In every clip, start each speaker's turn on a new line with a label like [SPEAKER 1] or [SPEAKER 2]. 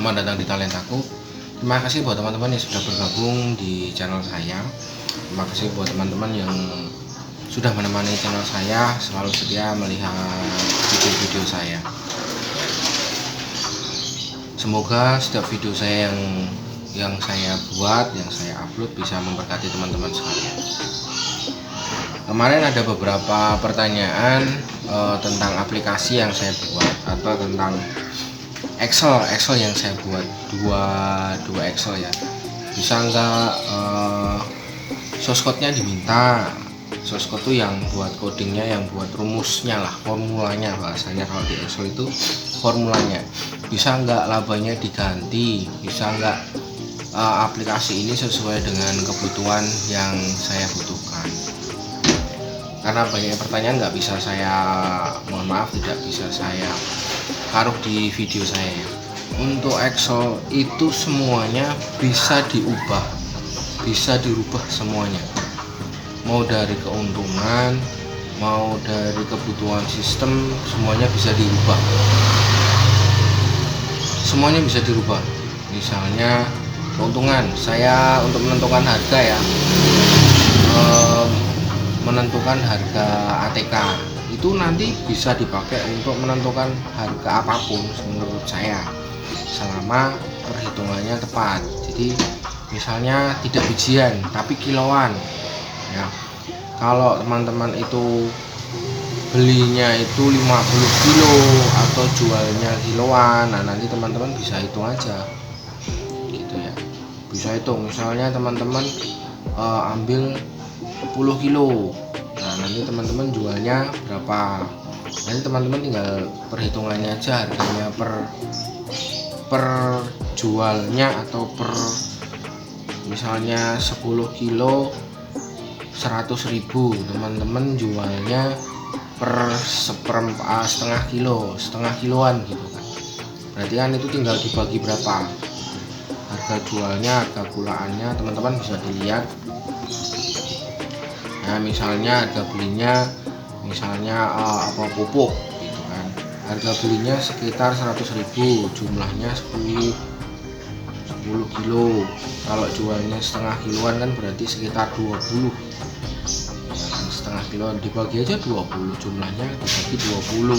[SPEAKER 1] selamat datang di Talentaku. Terima kasih buat teman-teman yang sudah bergabung di channel saya. Terima kasih buat teman-teman yang sudah menemani channel saya, selalu setia melihat video-video saya. Semoga setiap video saya yang saya buat, yang saya upload bisa memberkati teman-teman sekalian. Kemarin ada beberapa pertanyaan tentang aplikasi yang saya buat atau tentang Excel yang saya buat, dua Excel ya. Bisa nggak source code-nya diminta, source code itu yang buat codingnya, yang buat rumusnya lah, formulanya bahasanya. Kalau di Excel itu formulanya. Bisa nggak labanya diganti, bisa nggak aplikasi ini sesuai dengan kebutuhan yang saya butuhkan. Karena banyak pertanyaan nggak bisa saya, mohon maaf, tidak bisa saya taruh di video saya. Untuk Excel itu semuanya bisa diubah, bisa dirubah semuanya, mau dari keuntungan, mau dari kebutuhan sistem, semuanya bisa dirubah, semuanya bisa dirubah. Misalnya keuntungan, saya untuk menentukan harga ya, menentukan harga ATK itu nanti bisa dipakai untuk menentukan harga apapun menurut saya, selama perhitungannya tepat. Jadi misalnya tidak bijian tapi kiloan ya. Kalau teman-teman itu belinya itu 50 kilo atau jualnya kiloan, nah nanti teman-teman bisa hitung aja gitu ya, bisa hitung. Misalnya teman-teman ambil 10 kilo, nah nanti teman-teman jualnya berapa, nanti teman-teman tinggal perhitungannya aja, harganya per jualnya atau per, misalnya 10 kilo 100.000, teman-teman jualnya per setengah kiloan gitu kan. Berarti kan itu tinggal dibagi berapa, harga jualnya, harga gulaannya, teman-teman bisa dilihat. Nah misalnya harga belinya, misalnya pupuk gitu kan, harga belinya sekitar 100.000, jumlahnya 10 kilo. Kalau jualnya setengah kiloan kan berarti sekitar 20 ya kan, setengah kiloan dibagi aja 20, jumlahnya dibagi 20,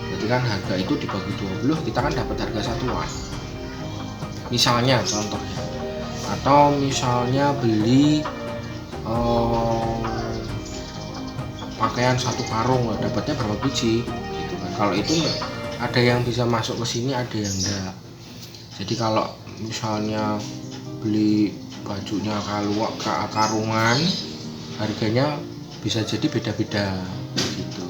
[SPEAKER 1] berarti kan harga itu dibagi 20, kita kan dapat harga satuan misalnya, contohnya. Atau misalnya beli pakaian satu karung, dapatnya berapa biji gitu kan. Kalau itu ada yang bisa masuk ke sini, ada yang enggak. Jadi kalau misalnya beli bajunya karungan, harganya bisa jadi beda-beda gitu.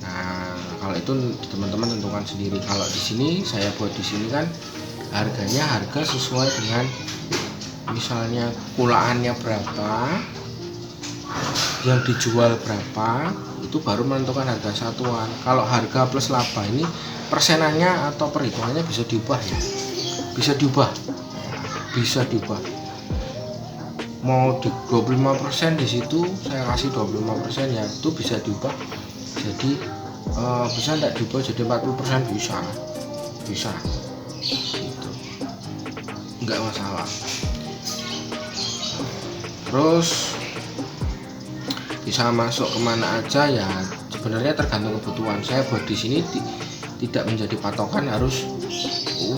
[SPEAKER 1] Nah kalau itu teman-teman tentukan sendiri. Kalau di sini saya buat di sini kan harganya harga sesuai dengan misalnya kulaannya berapa, yang dijual berapa, itu baru menentukan harga satuan. Kalau harga plus laba ini persenannya atau perhitungannya bisa diubah ya, bisa diubah, mau di 25% di situ saya kasih 25% ya, itu bisa diubah jadi bisa tidak diubah jadi 40%, bisa gitu, nggak masalah. Terus bisa masuk kemana aja ya, sebenarnya tergantung kebutuhan. Saya buat di sini tidak menjadi patokan harus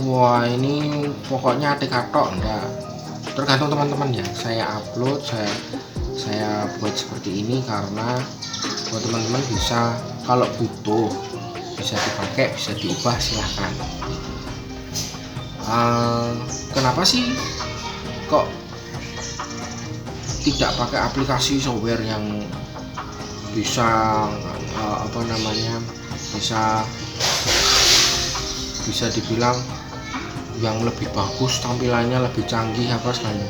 [SPEAKER 1] wah ini pokoknya ATK tok, enggak, tergantung teman-teman ya. Saya upload, saya buat seperti ini karena buat teman-teman bisa kalau butuh bisa dipakai, bisa diubah, silahkan. Kenapa sih kok tidak pakai aplikasi software yang bisa bisa dibilang yang lebih bagus, tampilannya lebih canggih apa sekali?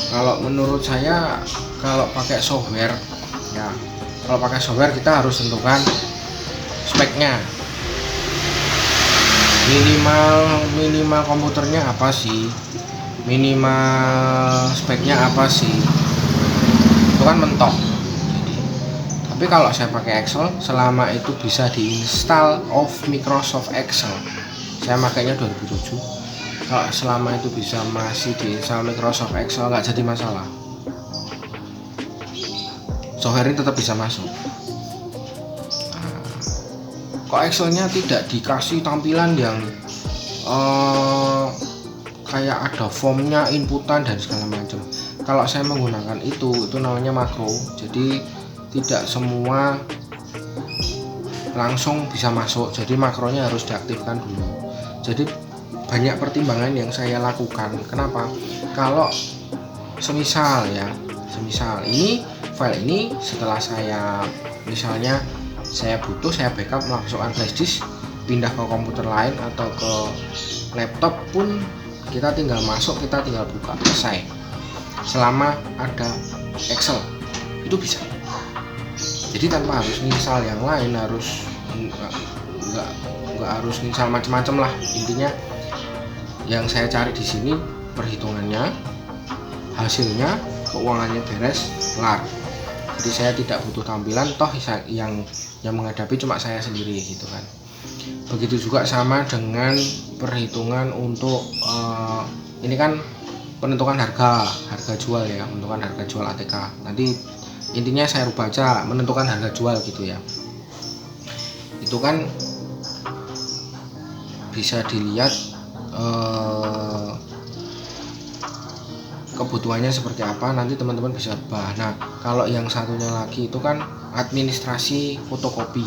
[SPEAKER 1] Kalau menurut saya, kalau pakai software ya, kalau pakai software kita harus tentukan speknya, minimal komputernya apa sih, minimal speknya apa sih, itu kan mentok. Tapi kalau saya pakai Excel, selama itu bisa diinstal of Microsoft Excel, saya makainya 2007, Kalau selama itu bisa masih diinstal Microsoft Excel nggak jadi masalah, software ini tetap bisa masuk. Kok Excelnya tidak dikasih tampilan yang kayak ada formnya, inputan dan segala macam. Kalau saya menggunakan itu namanya makro, jadi tidak semua langsung bisa masuk, jadi makronya harus diaktifkan dulu. Jadi banyak pertimbangan yang saya lakukan. Kenapa? Kalau semisal ini file ini setelah saya misalnya saya butuh, saya backup masukkan flash disk, pindah ke komputer lain atau ke laptop pun kita tinggal masuk, kita tinggal buka, selesai. Selama ada Excel itu bisa. Jadi tanpa harus install yang lain, nggak harus install macam-macam lah. Intinya yang saya cari di sini perhitungannya, hasilnya, keuangannya beres, kelar. Jadi saya tidak butuh tampilan, toh yang menghadapi cuma saya sendiri gitu kan. Begitu juga sama dengan perhitungan untuk ini kan penentukan harga jual ya, menentukan harga jual ATK. Nanti intinya saya rubah aja, menentukan harga jual gitu ya. Itu kan bisa dilihat kebutuhannya seperti apa, nanti teman-teman bisa ubah. Nah, kalau yang satunya lagi itu kan administrasi fotokopi,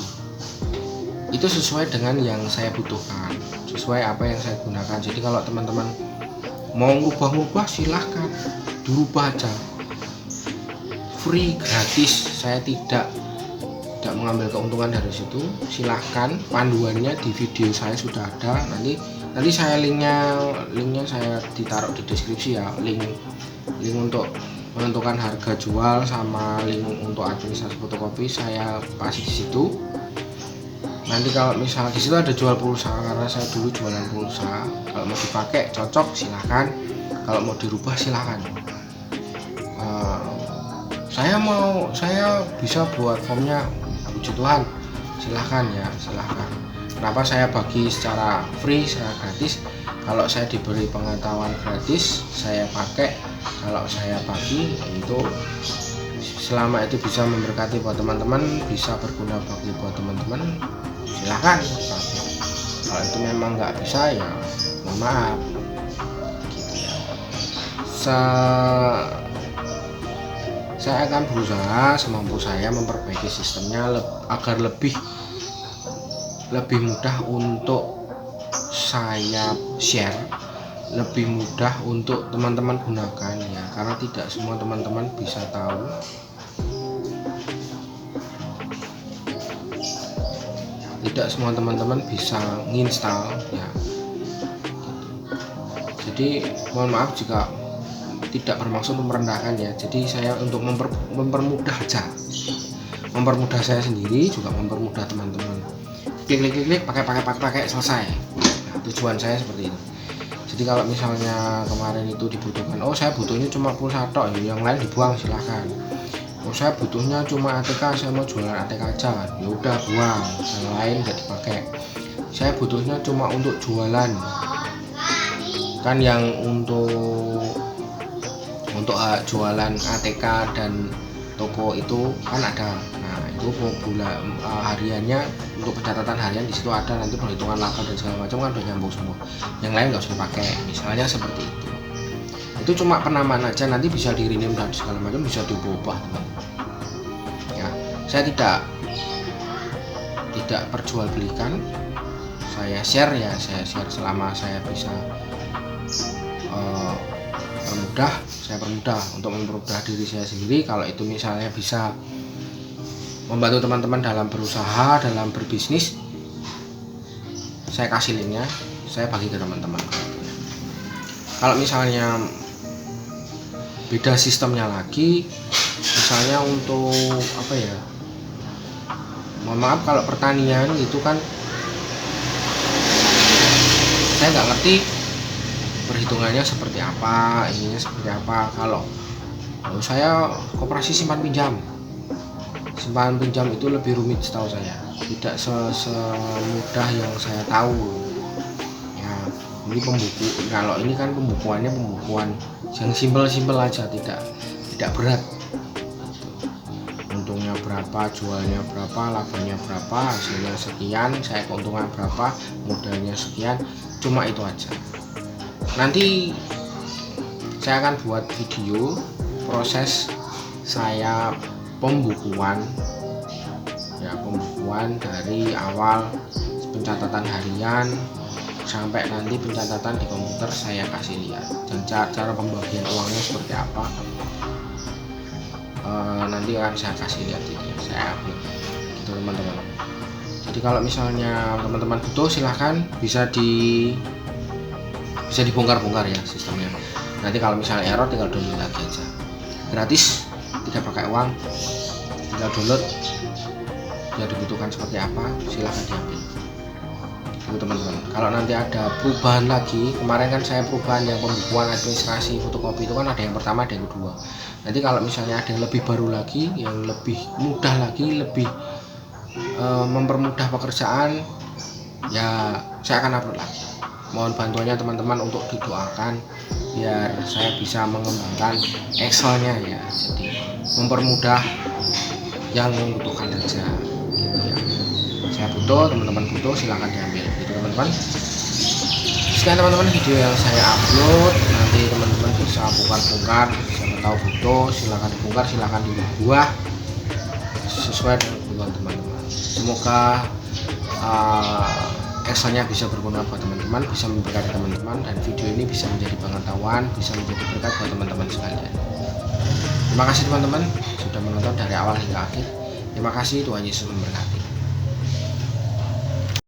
[SPEAKER 1] itu sesuai dengan yang saya butuhkan, sesuai apa yang saya gunakan. Jadi kalau teman-teman mau ngubah-ngubah silahkan, dirubah aja, free, gratis. Saya tidak mengambil keuntungan dari situ. Silahkan, panduannya di video saya sudah ada. Nanti saya linknya saya ditaruh di deskripsi ya, link untuk menentukan harga jual sama link untuk administrasi fotokopi saya kasih di situ. Nanti kalau misalnya di situ ada jual pulsa, karena saya dulu jualan pulsa. Kalau mau dipakai cocok silahkan, kalau mau dirubah silahkan. Saya bisa buat formnya, puji Tuhan, silahkan ya, silahkan. Kenapa saya bagi secara free, secara gratis? Kalau saya diberi pengetahuan gratis, saya pakai. Kalau saya bagi, itu selama itu bisa memberkati buat teman-teman, bisa berguna bagi buat teman-teman, silahkan dipakai. Kalau itu memang nggak bisa ya mohon maaf gitu ya. Saya akan berusaha semampu saya memperbaiki sistemnya agar lebih mudah untuk saya share, lebih mudah untuk teman-teman gunakan ya, karena tidak semua teman-teman bisa tahu. Tidak semua teman-teman bisa nginstal ya gitu. Jadi mohon maaf jika tidak bermaksud merendahkan ya. Jadi saya untuk mempermudah aja, mempermudah saya sendiri, juga mempermudah teman-teman. Klik pakai selesai. Nah, tujuan saya seperti itu. Jadi kalau misalnya kemarin itu dibutuhkan, oh saya butuhnya cuma pulsa tok, yang lain dibuang silahkan. Oh saya butuhnya cuma ATK, saya mau jualan ATK aja, ya udah buang, yang lain nggak dipakai. Saya butuhnya cuma untuk jualan, kan yang untuk jualan ATK dan toko itu kan ada. Nah itu bulan hariannya, untuk pencatatan harian di situ ada, nanti perhitungan laba dan segala macam kan udah nyambung semua. Yang lain nggak usah pakai, misalnya seperti itu. Itu cuma penamaan aja, nanti bisa di rename dan segala macam, bisa diubah teman. Ya, saya tidak perjualbelikan, saya share ya, saya share selama saya bisa saya permudah untuk mempermudah diri saya sendiri. Kalau itu misalnya bisa membantu teman-teman dalam berusaha, dalam berbisnis, saya kasih linknya, saya bagi ke teman-teman. Kalau misalnya beda sistemnya lagi, misalnya untuk apa ya, mohon maaf kalau pertanian itu kan saya nggak ngerti perhitungannya seperti apa, ininya seperti apa. Kalau saya koperasi simpan pinjam itu lebih rumit setahu saya, tidak semudah yang saya tahu ya. Ini kalau ini kan pembukuan yang simpel aja, tidak berat. Untungnya berapa, jualnya berapa, labanya berapa, hasilnya sekian, saya keuntungan berapa, modalnya sekian, cuma itu aja. Nanti saya akan buat video proses saya pembukuan dari awal pencatatan harian sampai nanti pencatatan di komputer saya kasih lihat, dan cara pembagian uangnya seperti apa. Nanti akan saya kasih lihat itu, saya upload gitu teman-teman. Jadi kalau misalnya teman-teman butuh, silahkan bisa dibongkar-bongkar ya sistemnya. Nanti kalau misalnya error tinggal download lagi aja, gratis, tidak pakai uang, tinggal download. Yang dibutuhkan seperti apa silahkan diambil itu teman-teman. Kalau nanti ada perubahan lagi, kemarin kan saya perubahan yang pembukuan administrasi fotokopi itu kan ada yang pertama, ada yang kedua. Nanti kalau misalnya ada yang lebih baru lagi, yang lebih mudah lagi, lebih mempermudah pekerjaan, ya saya akan upload lagi. Mohon bantuannya teman-teman untuk didoakan biar saya bisa mengembangkan Excelnya ya, jadi mempermudah yang membutuhkan saja gitu ya. Saya butuh, teman-teman butuh, silahkan diambil gitu teman-teman. Sekian teman-teman video yang saya upload, nanti teman-teman bisa bongkar-bongkar, siapa tahu butuh, silahkan dibongkar, silahkan dibuat sesuai dengan kebutuhan teman-teman. Semoga Excelnya bisa berguna buat teman-teman, bisa memberkati teman-teman, dan video ini bisa menjadi pengetahuan, bisa menjadi berkat buat teman-teman sekalian. Terima kasih teman-teman sudah menonton dari awal hingga akhir. Terima kasih, Tuhan Yesus memberkati.